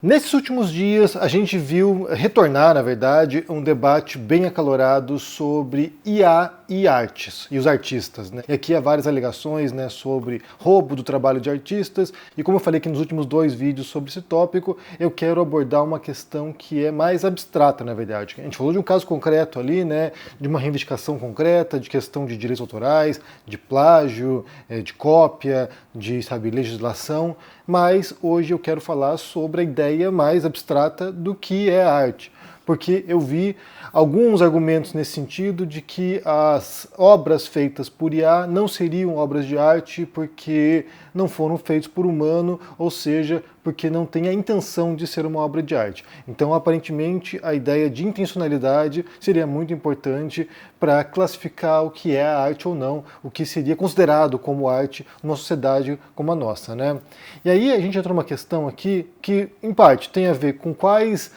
Nesses últimos dias, a gente viu retornar, na verdade, um debate bem acalorado sobre IA e artes, e os artistas, né? E aqui há várias alegações, né, sobre roubo do trabalho de artistas, e como eu falei aqui nos últimos dois vídeos sobre esse tópico, eu quero abordar uma questão que é mais abstrata, na verdade. A gente falou de um caso concreto ali, né, de uma reivindicação concreta, de questão de direitos autorais, de plágio, de cópia, de, legislação, mas hoje eu quero falar sobre a ideia mais abstrata do que é a arte. Porque eu vi alguns argumentos nesse sentido de que as obras feitas por IA não seriam obras de arte porque não foram feitas por humano, ou seja, porque não tem a intenção de ser uma obra de arte. Então, aparentemente, a ideia de intencionalidade seria muito importante para classificar o que é a arte ou não, o que seria considerado como arte numa sociedade como a nossa, né? E aí a gente entra numa questão aqui que, em parte, tem a ver com quais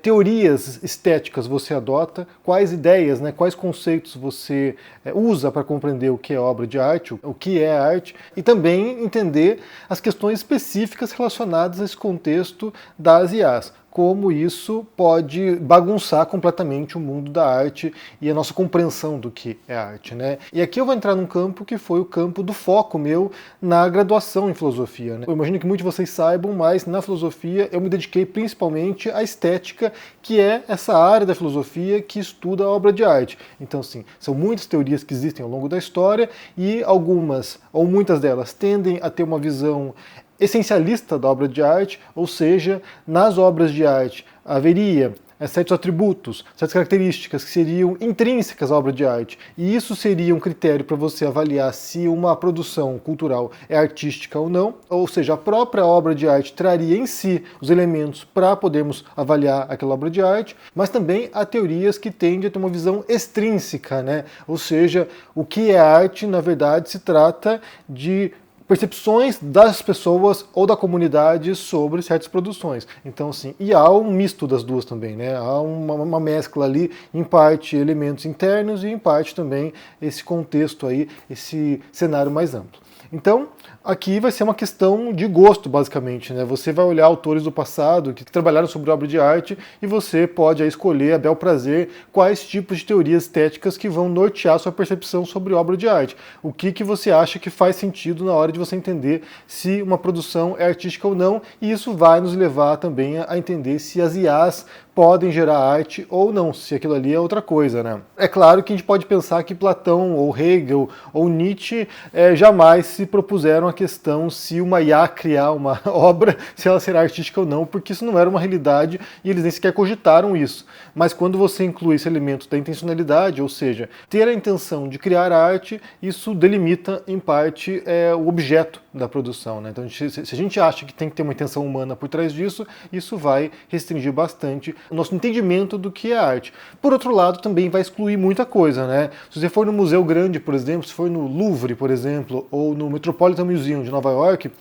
teorias estéticas você adota, quais ideias, né, quais conceitos você usa para compreender o que é obra de arte, o que é arte, e também entender as questões específicas relacionadas a esse contexto das IAs. Como isso pode bagunçar completamente o mundo da arte e a nossa compreensão do que é arte, né? E aqui eu vou entrar num campo que foi o campo do foco meu na graduação em filosofia, né? Eu imagino que muitos de vocês saibam, mas na filosofia eu me dediquei principalmente à estética, que é essa área da filosofia que estuda a obra de arte. Então, assim, são muitas teorias que existem ao longo da história e algumas, ou muitas delas, tendem a ter uma visão essencialista da obra de arte, ou seja, nas obras de arte haveria certos atributos, certas características que seriam intrínsecas à obra de arte, e isso seria um critério para você avaliar se uma produção cultural é artística ou não, ou seja, a própria obra de arte traria em si os elementos para podermos avaliar aquela obra de arte, mas também há teorias que tendem a ter uma visão extrínseca, né? Ou seja, o que é arte, na verdade, se trata de percepções das pessoas ou da comunidade sobre certas produções. Então, assim, e há um misto das duas também, né? Há uma mescla ali, em parte elementos internos e em parte também esse contexto aí, esse cenário mais amplo. Então, aqui vai ser uma questão de gosto, basicamente, né? Você vai olhar autores do passado que trabalharam sobre obra de arte e você pode aí escolher a bel prazer quais tipos de teorias estéticas que vão nortear sua percepção sobre obra de arte. O que você acha que faz sentido na hora de você entender se uma produção é artística ou não, e isso vai nos levar também a entender se as IAs podem gerar arte ou não, se aquilo ali é outra coisa, né? É claro que a gente pode pensar que Platão, ou Hegel, ou Nietzsche jamais se propuseram a questão se uma IA criar uma obra, se ela será artística ou não, porque isso não era uma realidade e eles nem sequer cogitaram isso. Mas quando você inclui esse elemento da intencionalidade, ou seja, ter a intenção de criar arte, isso delimita, em parte, o objeto da produção, né? Então, se a gente acha que tem que ter uma intenção humana por trás disso, isso vai restringir bastante o nosso entendimento do que é arte. Por outro lado, também vai excluir muita coisa, né? Se você for no Museu Grande, por exemplo, se for no Louvre, por exemplo, ou no Metropolitan Museum de Nova York,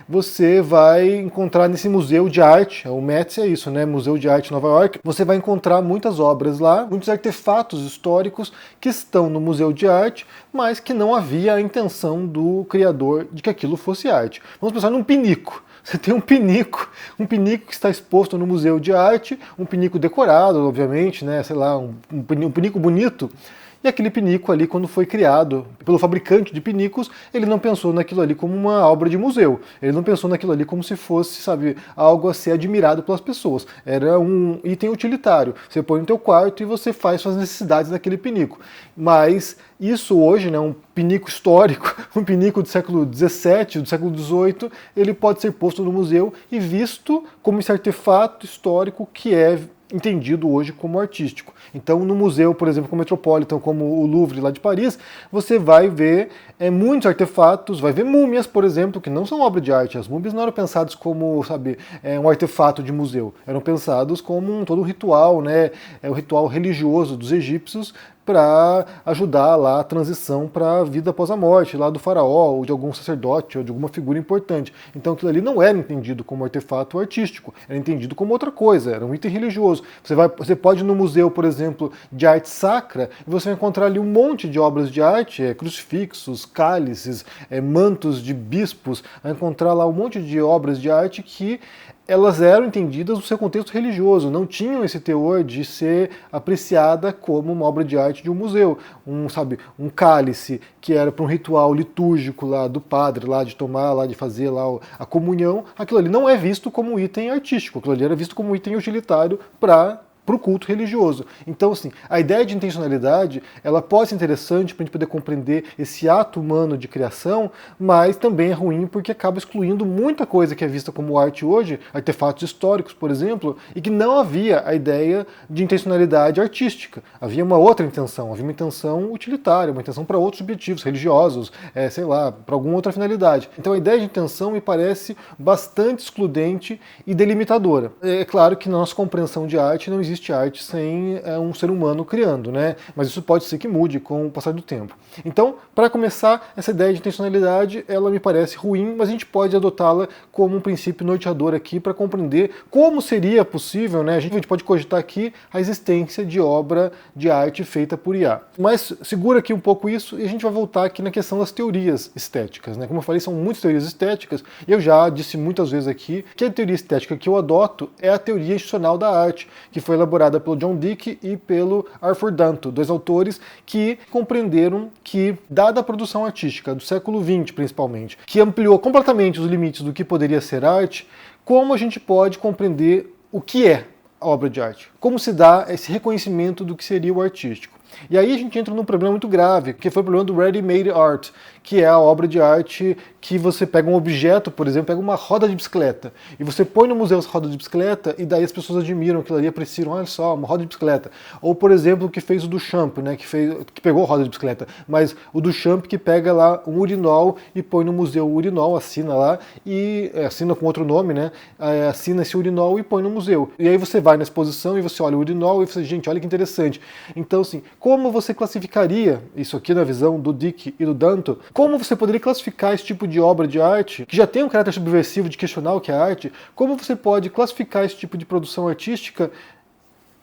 você vai encontrar nesse museu de arte, o METS é isso, né? Museu de Arte de Nova York, você vai encontrar muitas obras lá, muitos artefatos históricos que estão no museu de arte, mas que não havia a intenção do criador de que aquilo fosse arte. Vamos pensar num pinico. Você tem um pinico que está exposto no museu de arte, um pinico decorado, obviamente, né? Sei lá, um pinico bonito. E aquele pinico ali, quando foi criado pelo fabricante de pinicos, ele não pensou naquilo ali como uma obra de museu. Ele não pensou naquilo ali como se fosse, algo a ser admirado pelas pessoas. Era um item utilitário. Você põe no teu quarto e você faz suas necessidades naquele pinico. Mas isso hoje, né, um pinico histórico, um pinico do século XVII, do século XVIII, ele pode ser posto no museu e visto como esse artefato histórico que é entendido hoje como artístico. Então, no museu, por exemplo, como o Metropolitan, como o Louvre lá de Paris, você vai ver muitos artefatos, vai ver múmias, por exemplo, que não são obra de arte. As múmias não eram pensadas como, um artefato de museu. Eram pensados como todo um ritual, né? O ritual religioso dos egípcios, para ajudar lá a transição para a vida após a morte, lá do faraó, ou de algum sacerdote, ou de alguma figura importante. Então aquilo ali não era entendido como artefato artístico, era entendido como outra coisa, era um item religioso. Você pode ir no museu, por exemplo, de arte sacra, e você vai encontrar ali um monte de obras de arte, crucifixos, cálices, mantos de bispos, vai encontrar lá um monte de obras de arte que elas eram entendidas no seu contexto religioso, não tinham esse teor de ser apreciada como uma obra de arte de um museu. Um cálice que era para um ritual litúrgico lá do padre, lá de tomar, lá de fazer lá a comunhão, aquilo ali não é visto como um item artístico, aquilo ali era visto como um item utilitário para o culto religioso. Então, assim, a ideia de intencionalidade, ela pode ser interessante para a gente poder compreender esse ato humano de criação, mas também é ruim porque acaba excluindo muita coisa que é vista como arte hoje, artefatos históricos, por exemplo, e que não havia a ideia de intencionalidade artística. Havia uma outra intenção, havia uma intenção utilitária, uma intenção para outros objetivos religiosos, sei lá, para alguma outra finalidade. Então a ideia de intenção me parece bastante excludente e delimitadora. É claro que na nossa compreensão de arte não existe arte sem um ser humano criando, né? Mas isso pode ser que mude com o passar do tempo. Então, para começar, essa ideia de intencionalidade, ela me parece ruim, mas a gente pode adotá-la como um princípio norteador aqui para compreender como seria possível, né? A gente pode cogitar aqui a existência de obra de arte feita por IA. Mas segura aqui um pouco isso e a gente vai voltar aqui na questão das teorias estéticas, né? Como eu falei, são muitas teorias estéticas e eu já disse muitas vezes aqui que a teoria estética que eu adoto é a teoria institucional da arte, que foi elaborada pelo John Dicke e pelo Arthur Danto, dois autores que compreenderam que, dada a produção artística do século XX principalmente, que ampliou completamente os limites do que poderia ser arte, como a gente pode compreender o que é a obra de arte? Como se dá esse reconhecimento do que seria o artístico? E aí a gente entra num problema muito grave, que foi o problema do ready-made art, que é a obra de arte que você pega um objeto, por exemplo, pega uma roda de bicicleta, e você põe no museu essa roda de bicicleta, e daí as pessoas admiram aquilo ali, apreciam, olha só, uma roda de bicicleta. Ou, por exemplo, o que fez o Duchamp, né, que pegou a roda de bicicleta, mas o Duchamp que pega lá um urinol e põe no museu o urinol, assina lá, e assina com outro nome, né, assina esse urinol e põe no museu. E aí você vai na exposição e você olha o urinol e você, gente, olha que interessante. Então, assim, como você classificaria, isso aqui na visão do Dicke e do Danto, como você poderia classificar esse tipo de obra de arte, que já tem um caráter subversivo de questionar o que é arte, como você pode classificar esse tipo de produção artística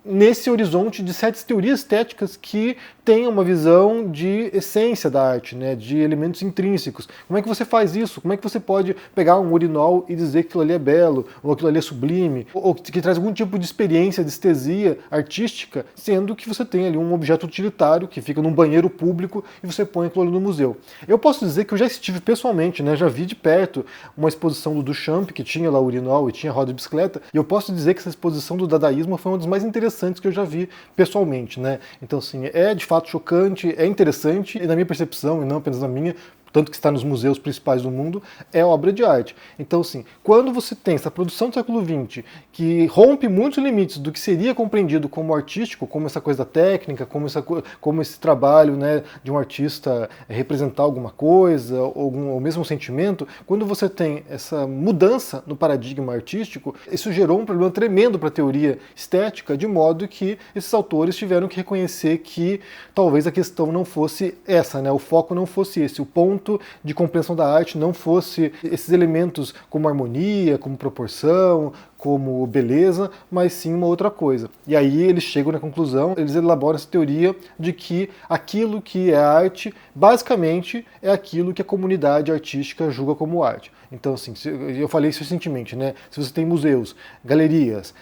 nesse horizonte de certas teorias estéticas que têm uma visão de essência da arte, né, de elementos intrínsecos. Como é que você faz isso? Como é que você pode pegar um urinol e dizer que aquilo ali é belo, ou aquilo ali é sublime, ou que traz algum tipo de experiência, de estesia artística, sendo que você tem ali um objeto utilitário que fica num banheiro público e você põe aquilo ali no museu. Eu posso dizer que eu já estive pessoalmente, né, já vi de perto uma exposição do Duchamp, que tinha lá o urinol e tinha a roda de bicicleta, e eu posso dizer que essa exposição do dadaísmo foi uma das mais interessantes que eu já vi pessoalmente, né? Então, assim, é de fato chocante, é interessante, e na minha percepção, e não apenas na minha, tanto que está nos museus principais do mundo, é obra de arte. Então, assim, quando você tem essa produção do século XX, que rompe muitos limites do que seria compreendido como artístico, como essa coisa técnica, como esse trabalho, né, de um artista representar alguma coisa, ou mesmo um sentimento, quando você tem essa mudança no paradigma artístico, isso gerou um problema tremendo para a teoria estética, de modo que esses autores tiveram que reconhecer que talvez a questão não fosse essa, né, o foco não fosse esse, o ponto de compreensão da arte não fosse esses elementos como harmonia, como proporção, como beleza, mas sim uma outra coisa. E aí eles chegam na conclusão, eles elaboram essa teoria de que aquilo que é arte, basicamente, é aquilo que a comunidade artística julga como arte. Então, assim, eu falei isso recentemente, né? Se você tem museus, galerias,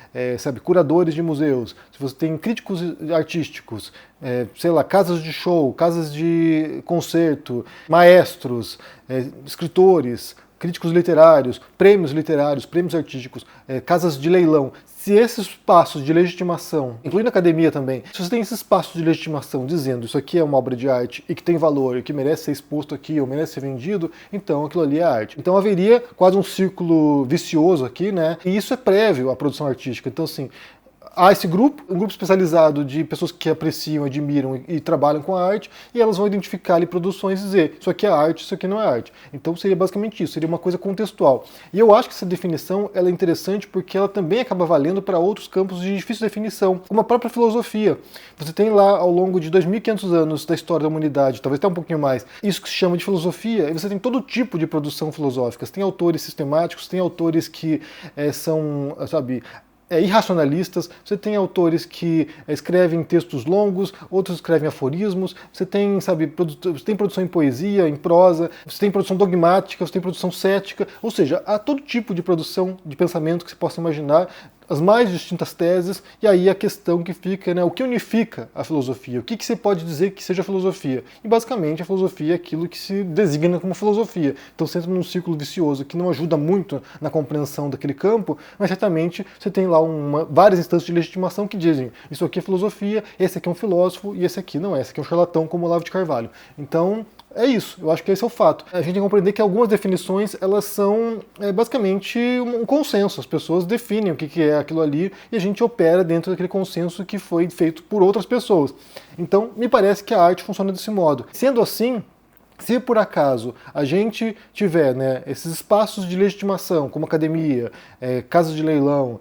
curadores de museus, se você tem críticos artísticos, sei lá, casas de show, casas de concerto, maestros, escritores, críticos literários, prêmios artísticos, casas de leilão, se esses passos de legitimação, incluindo a academia também, se você tem esses passos de legitimação dizendo isso aqui é uma obra de arte e que tem valor e que merece ser exposto aqui ou merece ser vendido, então aquilo ali é arte. Então haveria quase um círculo vicioso aqui, né? E isso é prévio à produção artística. Então, assim, há esse grupo, um grupo especializado de pessoas que apreciam, admiram e trabalham com a arte, e elas vão identificar ali produções e dizer, isso aqui é arte, isso aqui não é arte. Então seria basicamente isso, seria uma coisa contextual. E eu acho que essa definição ela é interessante porque ela também acaba valendo para outros campos de difícil definição, como a própria filosofia. Você tem lá, ao longo de 2.500 anos da história da humanidade, talvez até um pouquinho mais, isso que se chama de filosofia, e você tem todo tipo de produção filosófica. Você tem autores sistemáticos, tem autores que são, sabe, irracionalistas, você tem autores que escrevem textos longos, outros escrevem aforismos, você tem, sabe, você tem produção em poesia, em prosa, você tem produção dogmática, você tem produção cética, ou seja, há todo tipo de produção de pensamento que você possa imaginar, as mais distintas teses, e aí a questão que fica, né, o que unifica a filosofia? O que você pode dizer que seja filosofia? E basicamente a filosofia é aquilo que se designa como filosofia. Então você entra num círculo vicioso que não ajuda muito na compreensão daquele campo, mas certamente você tem lá várias instâncias de legitimação que dizem isso aqui é filosofia, esse aqui é um filósofo e esse aqui não é, esse aqui é um charlatão como Olavo de Carvalho. Então, é isso, eu acho que esse é o fato. A gente tem que compreender que algumas definições, elas são basicamente um consenso. As pessoas definem o que é aquilo ali e a gente opera dentro daquele consenso que foi feito por outras pessoas. Então, me parece que a arte funciona desse modo. Sendo assim, se por acaso a gente tiver, né, esses espaços de legitimação, como academia, casas de leilão,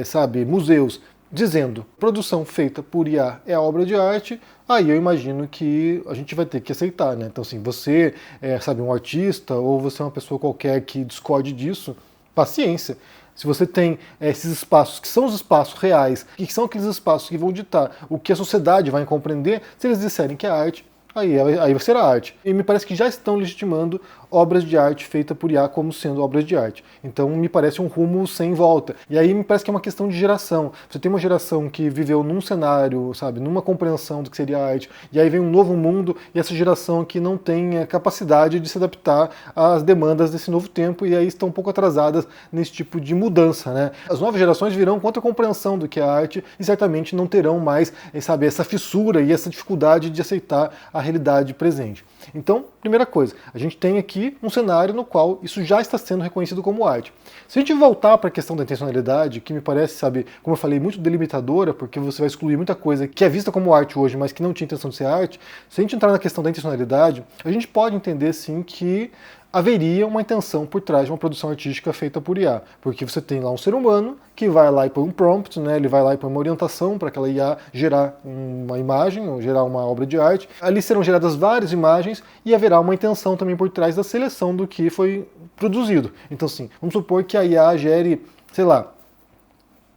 sabe, museus, dizendo produção feita por IA é obra de arte, aí eu imagino que a gente vai ter que aceitar, né? Então, assim, você sabe, um artista ou você é uma pessoa qualquer que discorde disso, paciência. Se você tem esses espaços que são os espaços reais, que são aqueles espaços que vão ditar o que a sociedade vai compreender, se eles disserem que é arte, aí vai ser a arte. E me parece que já estão legitimando obras de arte feitas por IA como sendo obras de arte. Então me parece um rumo sem volta. E aí me parece que é uma questão de geração. Você tem uma geração que viveu num cenário, sabe, numa compreensão do que seria arte, e aí vem um novo mundo, e essa geração que não tem a capacidade de se adaptar às demandas desse novo tempo, e aí estão um pouco atrasadas nesse tipo de mudança, né? As novas gerações virão contra a compreensão do que é arte, e certamente não terão mais, sabe, essa fissura e essa dificuldade de aceitar a realidade presente. Então, primeira coisa, a gente tem aqui um cenário no qual isso já está sendo reconhecido como arte. Se a gente voltar para a questão da intencionalidade, que me parece, sabe, como eu falei, muito delimitadora, porque você vai excluir muita coisa que é vista como arte hoje, mas que não tinha intenção de ser arte, se a gente entrar na questão da intencionalidade, a gente pode entender, sim, que haveria uma intenção por trás de uma produção artística feita por IA, porque você tem lá um ser humano que vai lá e põe um prompt, né, ele vai lá e põe uma orientação para aquela IA gerar uma imagem, ou gerar uma obra de arte. Ali serão geradas várias imagens e haverá uma intenção também por trás da seleção do que foi produzido. Então, sim, vamos supor que a IA gere, sei lá,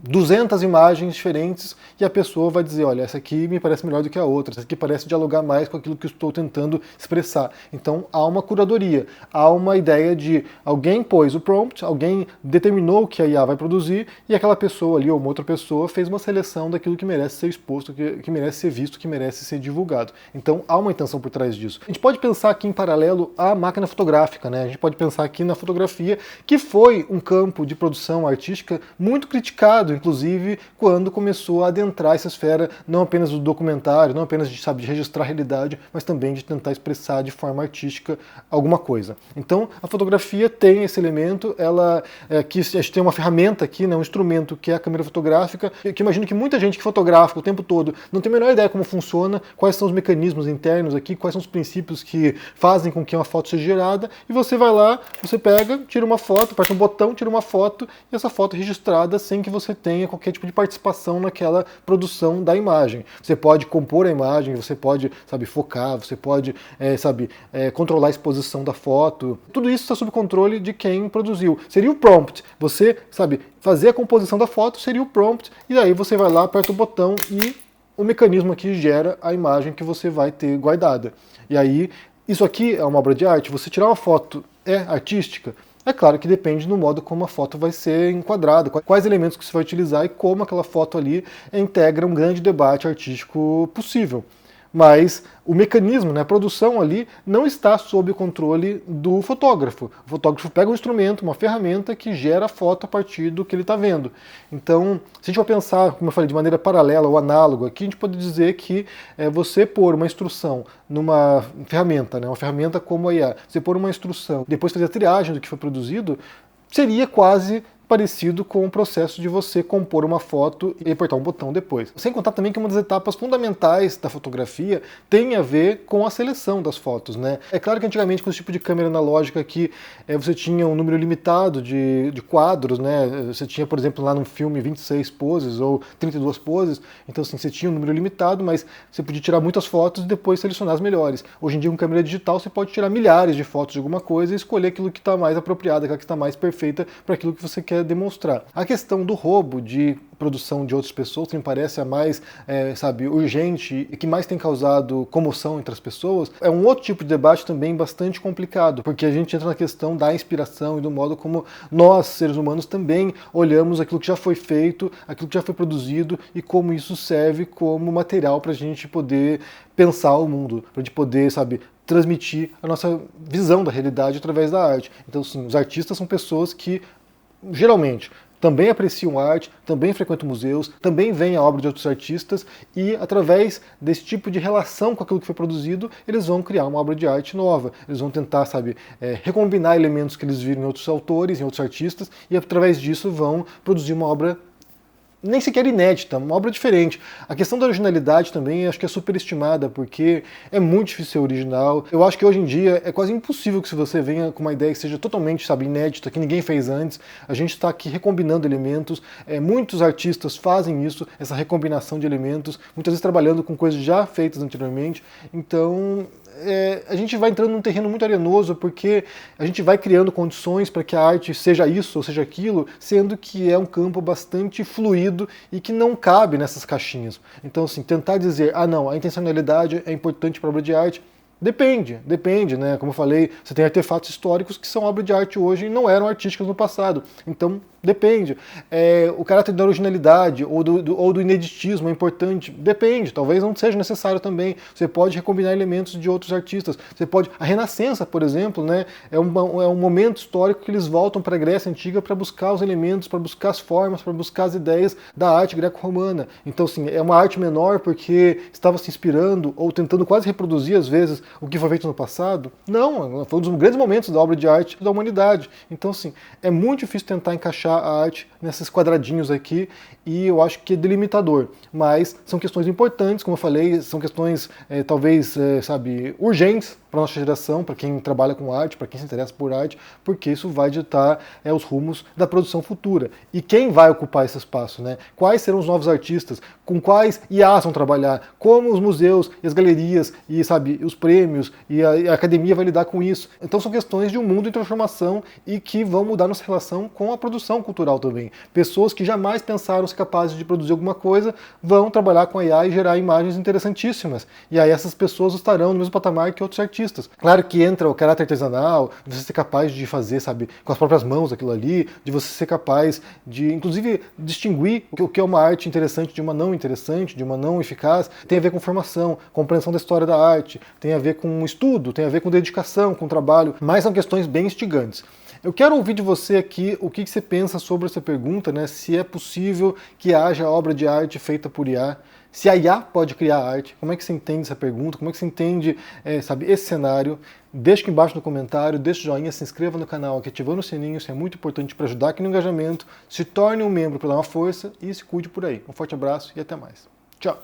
200 imagens diferentes e a pessoa vai dizer, olha, essa aqui me parece melhor do que a outra, essa aqui parece dialogar mais com aquilo que eu estou tentando expressar. Então há uma curadoria, há uma ideia de alguém pôs o prompt, alguém determinou o que a IA vai produzir e aquela pessoa ali ou uma outra pessoa fez uma seleção daquilo que merece ser exposto, que merece ser visto, que merece ser divulgado. Então há uma intenção por trás disso. A gente pode pensar aqui em paralelo à máquina fotográfica, né? A gente pode pensar aqui na fotografia, que foi um campo de produção artística muito criticado, inclusive quando começou a adentrar essa esfera não apenas do documentário, não apenas de, sabe, de registrar a realidade, mas também de tentar expressar de forma artística alguma coisa. Então a fotografia tem esse elemento, ela que a gente tem uma ferramenta aqui, né, um instrumento que é a câmera fotográfica, que imagino que muita gente que fotografa o tempo todo não tem a menor ideia como funciona, quais são os mecanismos internos aqui, quais são os princípios que fazem com que uma foto seja gerada, e você vai lá, você pega, tira uma foto, aperta um botão, tira uma foto, e essa foto é registrada sem que você tenha qualquer tipo de participação naquela produção da imagem. Você pode compor a imagem, você pode, sabe, focar, você pode, controlar a exposição da foto. Tudo isso está sob controle de quem produziu. Seria o prompt. Você, sabe, fazer a composição da foto seria o prompt, e aí você vai lá, aperta o botão e o mecanismo aqui gera a imagem que você vai ter guardada. E aí, isso aqui é uma obra de arte? Você tirar uma foto é artística? É claro que depende do modo como a foto vai ser enquadrada, quais elementos que você vai utilizar e como aquela foto ali integra um grande debate artístico possível. Mas o mecanismo, né, a produção ali, não está sob o controle do fotógrafo. O fotógrafo pega um instrumento, uma ferramenta que gera a foto a partir do que ele está vendo. Então, se a gente for pensar, como eu falei, de maneira paralela ou análoga, aqui a gente pode dizer que você pôr uma instrução numa ferramenta, né, uma ferramenta como a IA, você pôr uma instrução, depois fazer a triagem do que foi produzido, seria quase parecido com o processo de você compor uma foto e apertar um botão depois. Sem contar também que uma das etapas fundamentais da fotografia tem a ver com a seleção das fotos, né? É claro que antigamente com esse tipo de câmera analógica aqui você tinha um número limitado de quadros, né? Você tinha, por exemplo, lá no filme 26 poses ou 32 poses, então assim, você tinha um número limitado, mas você podia tirar muitas fotos e depois selecionar as melhores. Hoje em dia com câmera digital você pode tirar milhares de fotos de alguma coisa e escolher aquilo que está mais apropriado, aquela que está mais perfeita para aquilo que você quer queira demonstrar. A questão do roubo de produção de outras pessoas, que me parece a mais, urgente e que mais tem causado comoção entre as pessoas, é um outro tipo de debate também bastante complicado, porque a gente entra na questão da inspiração e do modo como nós, seres humanos, também olhamos aquilo que já foi feito, aquilo que já foi produzido e como isso serve como material para a gente poder pensar o mundo, para a gente poder, transmitir a nossa visão da realidade através da arte. Então, sim, os artistas são pessoas que, geralmente, também apreciam arte, também frequentam museus, também veem a obra de outros artistas e, através desse tipo de relação com aquilo que foi produzido, eles vão criar uma obra de arte nova. Eles vão tentar, recombinar elementos que eles viram em outros autores, em outros artistas, e, através disso, vão produzir uma obra nem sequer inédita, uma obra diferente. A questão da originalidade também acho que é superestimada, porque é muito difícil ser original. Eu acho que hoje em dia é quase impossível que se você venha com uma ideia que seja totalmente, inédita, que ninguém fez antes. A gente está aqui recombinando elementos, muitos artistas fazem isso, essa recombinação de elementos, muitas vezes trabalhando com coisas já feitas anteriormente. Então, a gente vai entrando num terreno muito arenoso, porque a gente vai criando condições para que a arte seja isso ou seja aquilo, sendo que é um campo bastante fluido e que não cabe nessas caixinhas. Então, assim, tentar dizer, não, a intencionalidade é importante para a obra de arte, depende, né? Como eu falei, você tem artefatos históricos que são obra de arte hoje e não eram artísticas no passado. Então, depende. O caráter da originalidade ou do ineditismo é importante? Depende. Talvez não seja necessário também. Você pode recombinar elementos de outros artistas. A Renascença, por exemplo, né, é um momento histórico que eles voltam para a Grécia Antiga para buscar os elementos, para buscar as formas, para buscar as ideias da arte greco-romana. Então, assim, é uma arte menor porque estava se inspirando ou tentando quase reproduzir, às vezes, o que foi feito no passado? Não, foi um dos grandes momentos da obra de arte da humanidade. Então, assim, é muito difícil tentar encaixar a arte nesses quadradinhos aqui, e eu acho que é delimitador. Mas são questões importantes, como eu falei, são questões urgentes para a nossa geração, para quem trabalha com arte, para quem se interessa por arte, porque isso vai ditar os rumos da produção futura. E quem vai ocupar esse espaço, né? Quais serão os novos artistas? Com quais IAs vão trabalhar? Como os museus e as galerias e os prêmios e a academia vai lidar com isso? Então são questões de um mundo em transformação e que vão mudar nossa relação com a produção cultural também. Pessoas que jamais pensaram ser capazes de produzir alguma coisa vão trabalhar com a IA e gerar imagens interessantíssimas. E aí essas pessoas estarão no mesmo patamar que outros artistas. Claro que entra o caráter artesanal, de você ser capaz de fazer, com as próprias mãos aquilo ali, de você ser capaz de, inclusive, distinguir o que é uma arte interessante de uma não interessante, de uma não eficaz. Tem a ver com formação, compreensão da história da arte, tem a ver com estudo, tem a ver com dedicação, com trabalho, mas são questões bem instigantes. Eu quero ouvir de você aqui o que você pensa sobre essa pergunta, né? Se é possível que haja obra de arte feita por IA, se a IA pode criar arte, como é que você entende essa pergunta, como é que você entende esse cenário? Deixa aqui embaixo no comentário, deixa o joinha, se inscreva no canal aqui, ativando o sininho, isso é muito importante para ajudar aqui no engajamento, se torne um membro para dar uma força e se cuide por aí. Um forte abraço e até mais. Tchau!